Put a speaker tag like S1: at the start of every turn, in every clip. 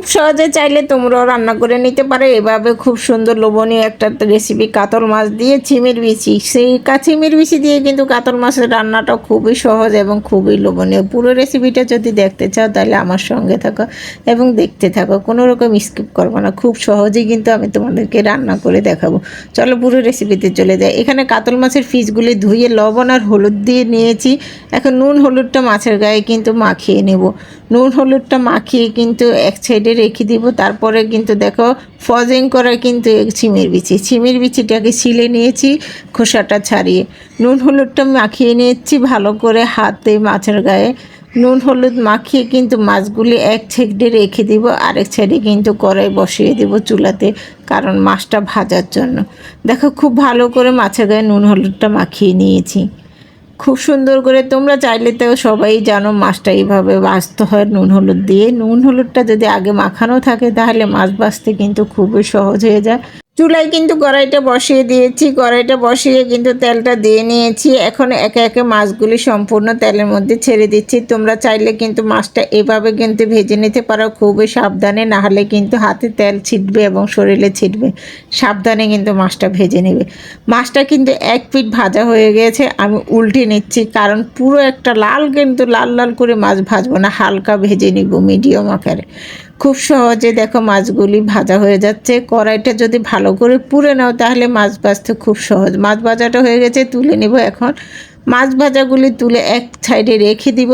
S1: খুব সহজে চাইলে তোমরাও রান্না করে নিতে পারো এভাবে। খুব সুন্দর লোভনীয় একটা রেসিপি, কাতল মাছ দিয়ে চিমের বিচি। সেই চিমের বিচি দিয়ে কিন্তু কাতল মাছের রান্নাটা খুবই সহজ এবং খুবই লোভনীয়। পুরো রেসিপিটা যদি দেখতে চাও তাহলে আমার সঙ্গে থাকো এবং দেখতে থাকো, কোনো রকম স্কিপ করবো না। খুব সহজেই কিন্তু আমি তোমাদেরকে রান্না করে দেখাবো। চলো পুরো রেসিপিতে চলে যাই। এখানে কাতল মাছের পিসগুলি ধুয়ে লবণ আর হলুদ দিয়ে নিয়েছি। এখন নুন হলুদটা মাছের গায়ে কিন্তু মাখিয়ে নেব। নুন হলুদটা মাখিয়ে কিন্তু এক সাইডে রেখে দিব। তারপরে কিন্তু দেখো ফ্রোজেন করা কিন্তু চিমের বিচিটাকে ছিলে নিয়েছি খোসাটা ছাড়িয়ে। নুন হলুদটা মাখিয়ে নিয়েছি ভালো করে হাতে মাছের গায়ে। নুন হলুদ মাখিয়ে কিন্তু মাছগুলি এক সাইডে রেখে দিব, আরেক সাইডে কিন্তু কড়াই বসিয়ে দেব চুলাতে, কারণ মাছটা ভাজার জন্য। দেখো খুব ভালো করে মাছের গায়ে নুন হলুদটা মাখিয়ে নিয়েছি খুব সুন্দর করে। তোমরা চাইলে তো সবাই জানো মাছটা এইভাবে ভাজতে হয় নুন হলুদ দিয়ে। নুন হলুদটা যদি আগে মাখানো থাকে তাহলে মাছ ভাজতে কিন্তু খুবই সহজ হয়ে যায়। চুলায় কিন্তু কড়াইটা বসিয়ে দিয়েছি। কড়াইটা বসিয়ে কিন্তু তেলটা দিয়ে নিয়েছি। এখন একে একে মাছগুলি সম্পূর্ণ তেলের মধ্যে ছেড়ে দিচ্ছি। তোমরা চাইলে কিন্তু মাছটা এভাবে কিন্তু ভেজে নিতে পারো, খুবই সাবধানে, না হলে কিন্তু হাতে তেল ছিটবে এবং শরীরে ছিটবে। সাবধানে কিন্তু মাছটা ভেজে নেবে। মাছটা কিন্তু এক পিঠ ভাজা হয়ে গেছে, আমি উল্টে নিচ্ছি, কারণ পুরো একটা লাল কিন্তু লাল লাল করে মাছ ভাজবো না, হালকা ভেজে নিব মিডিয়াম আকারে। খুব সহজে দেখো মাছগুলি ভাজা হয়ে যাচ্ছে। কড়াইটা যদি ভালো করে পুড়ে নাও তাহলে মাছ ভাজতে খুব সহজ। মাছ ভাজাটা হয়ে গেছে, তুলে নিব। এখন মাছ ভাজাগুলি তুলে এক সাইডে রেখে দিব।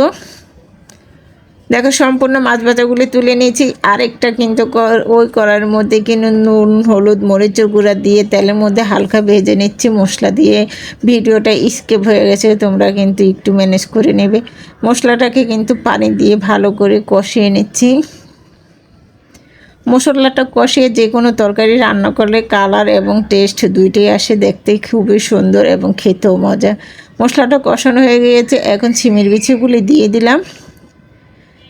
S1: দেখো সম্পূর্ণ মাছ ভাজাগুলি তুলে নিয়েছি। আরেকটা কিন্তু ওই কড়াইয়ের মধ্যে কিন্তু নুন হলুদ মরিচের গুঁড়া দিয়ে তেলের মধ্যে হালকা ভেজে নিচ্ছি মশলা দিয়ে। ভিডিওটা স্কিপ হয়ে গেছে, তোমরা কিন্তু একটু ম্যানেজ করে নেবে। মশলাটাকে কিন্তু পানি দিয়ে ভালো করে কষিয়ে নিচ্ছি। মশলাটা কষিয়ে যে কোনো তরকারি রান্না করলে কালার এবং টেস্ট দুইটাই আসে, দেখতে খুবই সুন্দর এবং খেতেও মজা। মশলাটা কষানো হয়ে গিয়েছে, এখন চিমের বিচিগুলি দিয়ে দিলাম।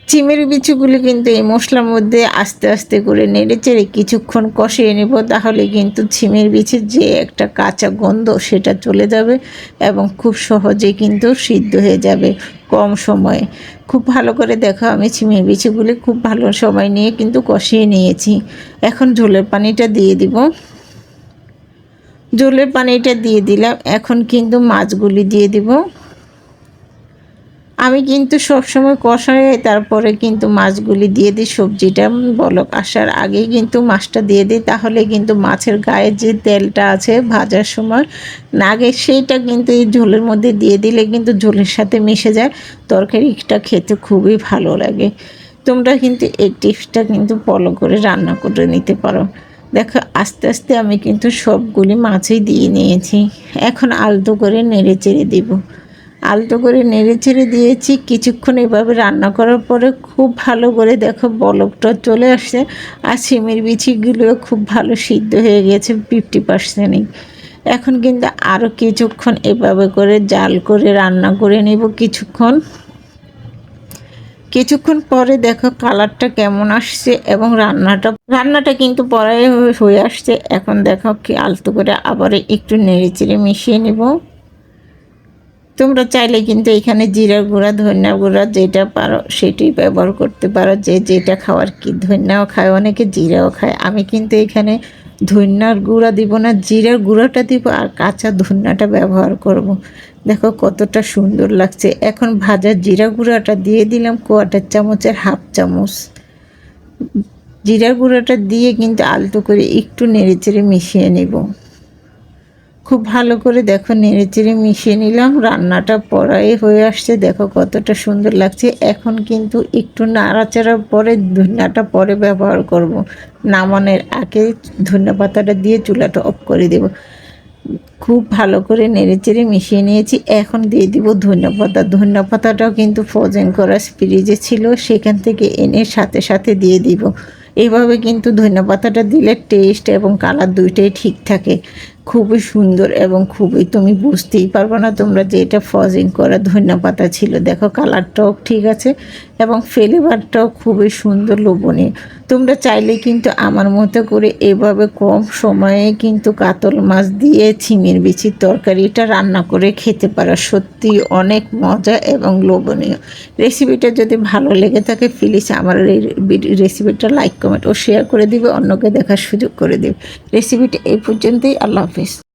S1: চিমের বিচিগুলি কিন্তু এই মশলার মধ্যে আস্তে আস্তে করে নেড়ে চেড়ে কিছুক্ষণ কষিয়ে নেব, তাহলে কিন্তু চিমের বিচির যে একটা কাঁচা গন্ধ সেটা চলে যাবে এবং খুব সহজে কিন্তু সিদ্ধ হয়ে যাবে কম সময়ে। খুব ভালো করে দেখো আমি চিমের বিচিগুলি খুব ভালো সময় নিয়ে কিন্তু কষিয়ে নিয়েছি। এখন ঝোলের পানিটা দিয়ে দিব। ঝোলের পানিটা দিয়ে দিলাম। এখন কিন্তু মাছগুলি দিয়ে দিব। আমি কিন্তু সবসময় কষাই তারপরে কিন্তু মাছগুলি দিয়ে দিই। সবজিটা বলক আসার আগেই কিন্তু মাছটা দিয়ে দিই, তাহলে কিন্তু মাছের গায়ে যে তেলটা আছে ভাজার সময় নাগে সেইটা কিন্তু এই ঝোলের মধ্যে দিয়ে দিলে কিন্তু ঝোলের সাথে মিশে যায়, তরকারিটা খেতে খুবই ভালো লাগে। তোমরা কিন্তু এই টিপসটা কিন্তু ফলো করে রান্না করে নিতে পারো। দেখো আস্তে আস্তে আমি কিন্তু সবগুলি মাছই দিয়ে নিয়েছি। এখন আলতো করে নেড়ে চেড়ে দিব। আলতো করে নেড়ে ছেড়ে দিয়েছি। কিছুক্ষণ এভাবে রান্না করার পরে খুব ভালো করে দেখো বলকটা চলে আসছে, আর সিমের বিচিগুলো খুব ভালো সিদ্ধ হয়ে গেছে 50%। এখন কিন্তু আরও কিছুক্ষণ এভাবে করে জাল করে রান্না করে নেব কিছুক্ষণ পরে দেখো কালারটা কেমন আসছে এবং রান্নাটা কিন্তু পরে হয়ে আসছে। এখন দেখো কি আলতো করে আবার একটু নেড়ে চেড়ে মিশিয়ে নেব। তোমরা চাইলে কিন্তু এখানে জিরার গুঁড়া ধনিয়ার গুঁড়া যেটা পারো সেটাই ব্যবহার করতে পারো, যে যেটা খাওয়ার কি। ধনিয়াও খায় অনেকে, জিরাও খায়। আমি কিন্তু এখানে ধনিয়ার গুঁড়া দিব না, জিরার গুঁড়াটা দিব আর কাঁচা ধনিয়াটা ব্যবহার করব। দেখো কতটা সুন্দর লাগছে। এখন ভাজা জিরা গুঁড়াটা দিয়ে দিলাম, কোয়াটার চামচের হাফ চামচ জিরার গুঁড়াটা দিয়ে কিন্তু আলতো করে একটু নেড়েচেড়ে মিশিয়ে নেব। খুব ভালো করে দেখো নেড়েচেড়ে মিশিয়ে নিলাম। রান্নাটা পড়াই হয়ে আসছে, দেখো কতটা সুন্দর লাগছে। এখন কিন্তু একটু নাড়াচাড়ার পরে ধনিয়াটা পরে ব্যবহার করব। নামানোর আগে ধনিয়া পাতাটা দিয়ে চুলাটা অফ করে দেব। খুব ভালো করে নেড়েচেড়ে মিশিয়ে নিয়েছি। এখন দিয়ে দিব ধনিয়া পাতা। ধনিয়া পাতাটাও কিন্তু ফ্রোজেন করা ফ্রিজে ছিল, সেখান থেকে এনে সাথে সাথে দিয়ে দিব। এইভাবে কিন্তু ধনিয়া পাতাটা দিলে টেস্ট এবং কালার দুইটাই ঠিক থাকে। খুবই সুন্দর এবং খুবই তুমি বুঝতেই পারবে না তোমরা যে এটা ফজিং করা ধনিয়া পাতা ছিল। দেখো কালারটাও ঠিক আছে এবং ফ্লেভারটাও খুবই সুন্দর লোভনীয়। তোমরা চাইলে কিন্তু আমার মতো করে এভাবে কম সময়ে কিন্তু কাতল মাছ দিয়ে ছিমের বিচির তরকারিটা রান্না করে খেতে পারো। সত্যি অনেক মজা এবং লোভনীয়। রেসিপিটা যদি ভালো লেগে থাকে প্লিজ আমার এই রেসিপিটা লাইক কমেন্ট ও শেয়ার করে দিবে, অন্যকে দেখার সুযোগ করে দেবে। রেসিপিটা এই পর্যন্তই। আল্লাহ হাফিজ।